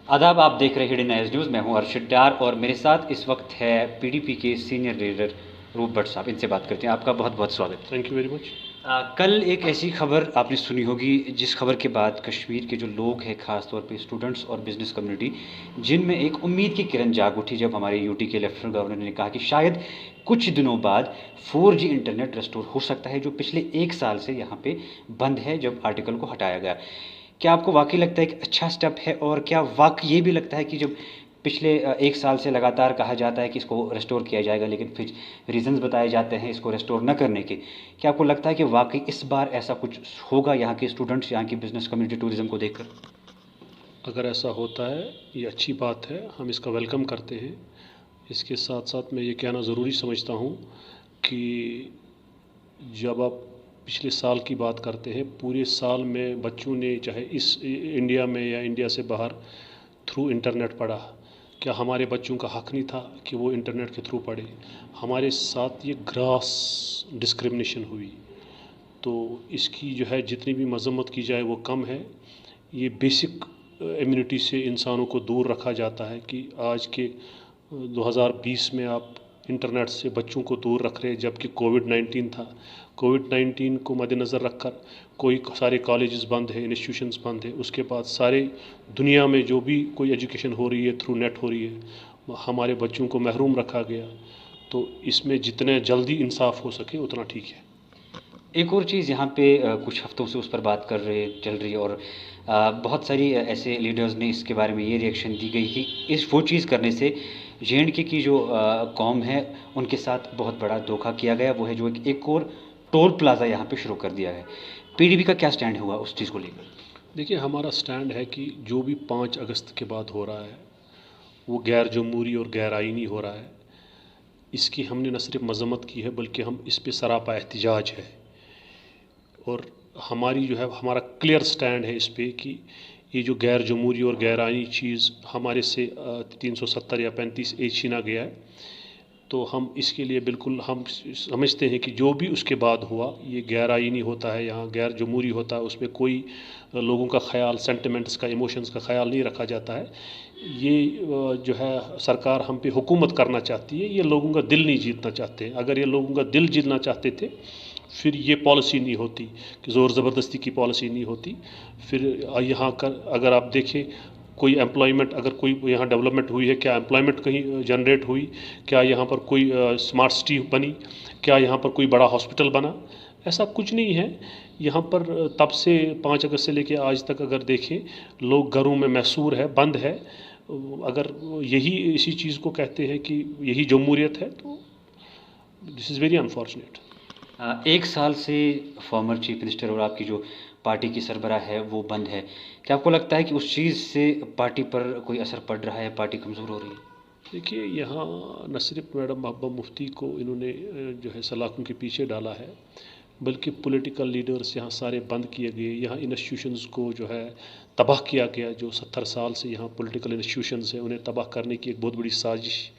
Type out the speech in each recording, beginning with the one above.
आदाब, आप देख रहे हैं हिडन एज न्यूज़। मैं हूं अर्शद डार और मेरे साथ इस वक्त है पीडीपी के सीनियर लीडर रूप भट्ट साहब। इनसे बात करते हैं। आपका बहुत बहुत स्वागत। Thank you very much. कल एक ऐसी खबर आपने सुनी होगी जिस खबर के बाद कश्मीर के जो लोग हैं, ख़ास तौर पे स्टूडेंट्स और बिजनेस कम्युनिटी, जिनमें एक उम्मीद की किरण जाग उठी जब हमारे यूटी के लेफ्टिनेंट गवर्नर ने कहा कि शायद कुछ दिनों बाद 4G इंटरनेट रेस्टोर हो सकता है, जो पिछले 1 साल से यहाँ पे बंद है जब आर्टिकल को हटाया गया। क्या आपको वाकई लगता है कि अच्छा स्टेप है, और क्या वाकई ये भी लगता है कि जब पिछले 1 साल से लगातार कहा जाता है कि इसको रेस्टोर किया जाएगा, लेकिन फिर रीजंस बताए जाते हैं इसको रेस्टोर न करने के, क्या आपको लगता है कि वाकई इस बार ऐसा कुछ होगा यहाँ के स्टूडेंट्स, यहाँ की बिजनेस कम्युनिटी टूरिज्म को देखकर? अगर ऐसा होता है ये अच्छी बात है, हम इसका वेलकम करते हैं। इसके साथ साथ मैं ये कहना ज़रूरी समझता हूँ कि जब आप पिछले साल की बात करते हैं, पूरे साल में बच्चों ने चाहे इस इंडिया में या इंडिया से बाहर थ्रू इंटरनेट पढ़ा। क्या हमारे बच्चों का हक़ नहीं था कि वो इंटरनेट के थ्रू पढ़े? हमारे साथ ये ग्रास डिस्क्रिमिनेशन हुई, तो इसकी जो है जितनी भी मजम्मत की जाए वो कम है। ये बेसिक इम्यूनिटी से इंसानों को दूर रखा जाता है कि आज के 2020 में आप इंटरनेट से बच्चों को दूर रख रहे हैं, जबकि कोविड-19 था। कोविड-19 को मद्देनज़र रखकर सारे कॉलेजेस बंद है, इंस्टीट्यूशंस बंद है। उसके बाद सारे दुनिया में जो भी कोई एजुकेशन हो रही है थ्रू नेट हो रही है, हमारे बच्चों को महरूम रखा गया। तो इसमें जितने जल्दी इंसाफ हो सके उतना ठीक है। एक और चीज़ यहाँ पे कुछ हफ्तों से उस पर बात चल रही है, और बहुत सारी ऐसे लीडर्स ने इसके बारे में ये रिएक्शन दी गई कि वो चीज़ करने से JNK की जो कौम है उनके साथ बहुत बड़ा धोखा किया गया। वो है जो एक और टोल प्लाज़ा यहाँ पे शुरू कर दिया है। PDP का क्या स्टैंड हुआ उस चीज़ को लेकर? देखिए, हमारा स्टैंड है कि जो भी 5 अगस्त के बाद हो रहा है वो गैर जमहूरी और गैर आइनी हो रहा है। इसकी हमने न सिर्फ मजम्मत की है बल्कि हम इस पे सरापा एहतिजाज है, और हमारी जो है हमारा क्लियर स्टैंड है इस पे कि ये जो गैर जमहूरी और गैर आइनी चीज़ हमारे से 370 या 35A छीना गया है, तो हम इसके लिए बिल्कुल हम समझते हैं कि जो भी उसके बाद हुआ ये गैर आइनी होता है, यहाँ गैर जमहूरी होता है। उसमें कोई लोगों का ख्याल, सेंटिमेंट्स का, इमोशंस का ख्याल नहीं रखा जाता है। ये जो है सरकार हम पे हुकूमत करना चाहती है, ये लोगों का दिल नहीं जीतना चाहते हैं। अगर ये लोगों का दिल जीतना चाहते थे फिर ये पॉलिसी नहीं होती कि ज़ोर ज़बरदस्ती की पॉलिसी नहीं होती। फिर यहाँ कर अगर आप देखें कोई एम्प्लॉयमेंट, अगर कोई यहाँ डेवलपमेंट हुई है, क्या एम्प्लॉयमेंट कहीं जनरेट हुई? क्या यहाँ पर कोई स्मार्ट सिटी बनी? क्या यहाँ पर कोई बड़ा हॉस्पिटल बना? ऐसा कुछ नहीं है। यहाँ पर तब से 5 अगस्त से लेकर आज तक अगर देखें, लोग घरों में महसूर है, बंद है। अगर यही इसी चीज़ को कहते हैं कि यही जमहूरियत है, तो दिस इज़ वेरी अनफॉर्चुनेट। 1 साल से फॉर्मर चीफ मिनिस्टर और आपकी जो पार्टी की सरबराह है वो बंद है। क्या आपको लगता है कि उस चीज़ से पार्टी पर कोई असर पड़ रहा है, पार्टी कमज़ोर हो रही है? देखिए, यहाँ न सिर्फ मैडम महबूबा मुफ्ती को इन्होंने जो है सलाखों के पीछे डाला है, बल्कि पॉलिटिकल लीडर्स यहाँ सारे बंद किए गए। यहाँ इंस्टीट्यूशंस को जो है तबाह किया गया। जो 70 साल से यहाँ पॉलिटिकल इंस्टीट्यूशंस हैं उन्हें तबाह करने की एक बहुत बड़ी साजिश।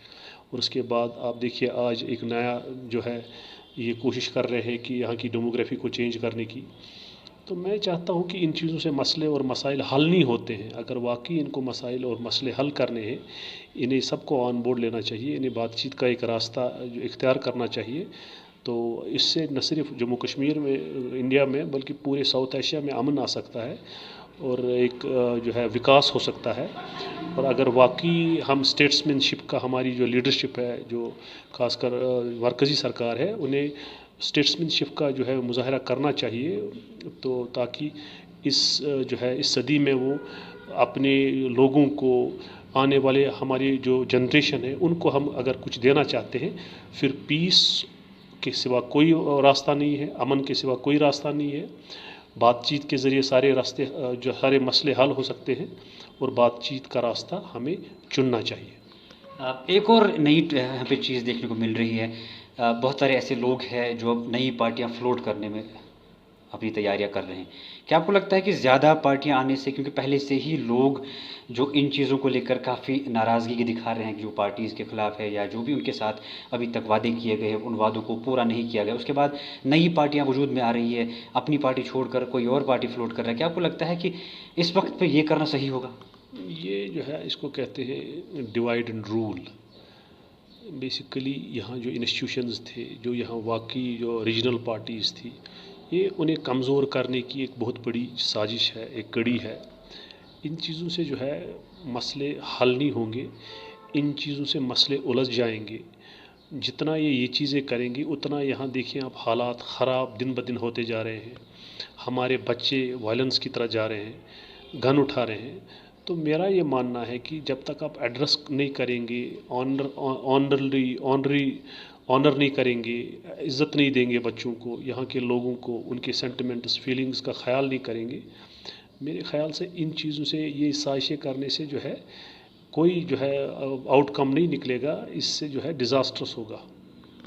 और उसके बाद आप देखिए आज एक नया जो है ये कोशिश कर रहे हैं कि यहाँ की डेमोग्राफी को चेंज करने की। तो मैं चाहता हूँ कि इन चीज़ों से मसले और मसाइल हल नहीं होते हैं। अगर वाकई इनको मसाइल और मसले हल करने हैं, इन्हें सबको ऑन बोर्ड लेना चाहिए, इन्हें बातचीत का एक रास्ता जो इख्तियार करना चाहिए। तो इससे न सिर्फ जम्मू कश्मीर में, इंडिया में, बल्कि पूरे साउथ एशिया में अमन आ सकता है और एक जो है विकास हो सकता है। और अगर वाकई हम स्टेट्समैनशिप का, हमारी जो लीडरशिप है, जो खासकर मरकज़ी सरकार है, उन्हें स्टेट्समैनशिप का जो है मुजाहरा करना चाहिए, तो ताकि इस जो है इस सदी में वो अपने लोगों को, आने वाले हमारी जो जनरेशन है उनको हम अगर कुछ देना चाहते हैं, फिर पीस के सिवा कोई रास्ता नहीं है, अमन के सिवा कोई रास्ता नहीं है। बातचीत के ज़रिए सारे रास्ते, जो सारे मसले हल हो सकते हैं, और बातचीत का रास्ता हमें चुनना चाहिए। ایک اور نئی یہاں پہ چیز دیکھنے کو مل رہی ہے، بہت سارے ایسے لوگ ہیں جو اب نئی پارٹیاں فلوٹ کرنے میں اپنی تیاریاں کر رہے ہیں. کیا آپ کو لگتا ہے کہ زیادہ پارٹیاں آنے سے، کیونکہ پہلے سے ہی لوگ جو ان چیزوں کو لے کر کافی ناراضگی دکھا رہے ہیں کہ جو پارٹیز کے خلاف ہے یا جو بھی ان کے ساتھ ابھی تک وعدے کیے گئے ہیں ان وعدوں کو پورا نہیں کیا گیا، اس کے بعد نئی پارٹیاں وجود میں آ رہی ہے، اپنی پارٹی چھوڑ کر کوئی اور پارٹی فلوٹ کر رہا ہے، کیا آپ کو لگتا ہے کہ اس وقت پہ یہ کرنا صحیح ہوگا؟ یہ جو ہے اس کو کہتے ہیں ڈیوائڈ اینڈ رول. بیسیکلی یہاں جو انسٹیٹیوشنز تھے، جو یہاں واقعی جو ریجنل پارٹیز تھی، یہ انہیں کمزور کرنے کی ایک بہت بڑی سازش ہے، ایک کڑی ہے. ان چیزوں سے جو ہے مسئلے حل نہیں ہوں گے، ان چیزوں سے مسئلے الجھ جائیں گے. جتنا یہ چیزیں کریں گے اتنا یہاں دیکھیں اب حالات خراب دن بدن ہوتے جا رہے ہیں. ہمارے بچے وائلنس کی طرح جا رہے ہیں، گن اٹھا رہے ہیں. تو میرا یہ ماننا ہے کہ جب تک آپ ایڈریس نہیں کریں گے، آنر نہیں کریں گے، عزت نہیں دیں گے بچوں کو، یہاں کے لوگوں کو، ان کے سینٹیمنٹس فیلنگز کا خیال نہیں کریں گے، میرے خیال سے ان چیزوں سے، یہ سازشیں کرنے سے جو ہے کوئی جو ہے آؤٹ کم نہیں نکلے گا، اس سے جو ہے ڈیزاسٹرس ہوگا.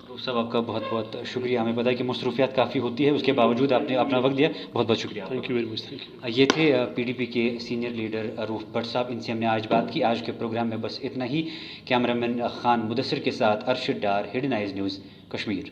روف صاحب آپ کا بہت بہت شکریہ. ہمیں پتہ ہے کہ مصروفیات کافی ہوتی ہے، اس کے باوجود آپ نے اپنا وقت دیا، بہت بہت شکریہ آپ کا. Thank you very much. Thank you. یہ تھے پی ڈی پی کے سینئر لیڈر روف بٹ صاحب، ان سے ہم نے آج بات کی. آج کے پروگرام میں بس اتنا ہی. کیمرہ مین خان مدثر کے ساتھ Arshad Dar, Hidden Eyes News Kashmir.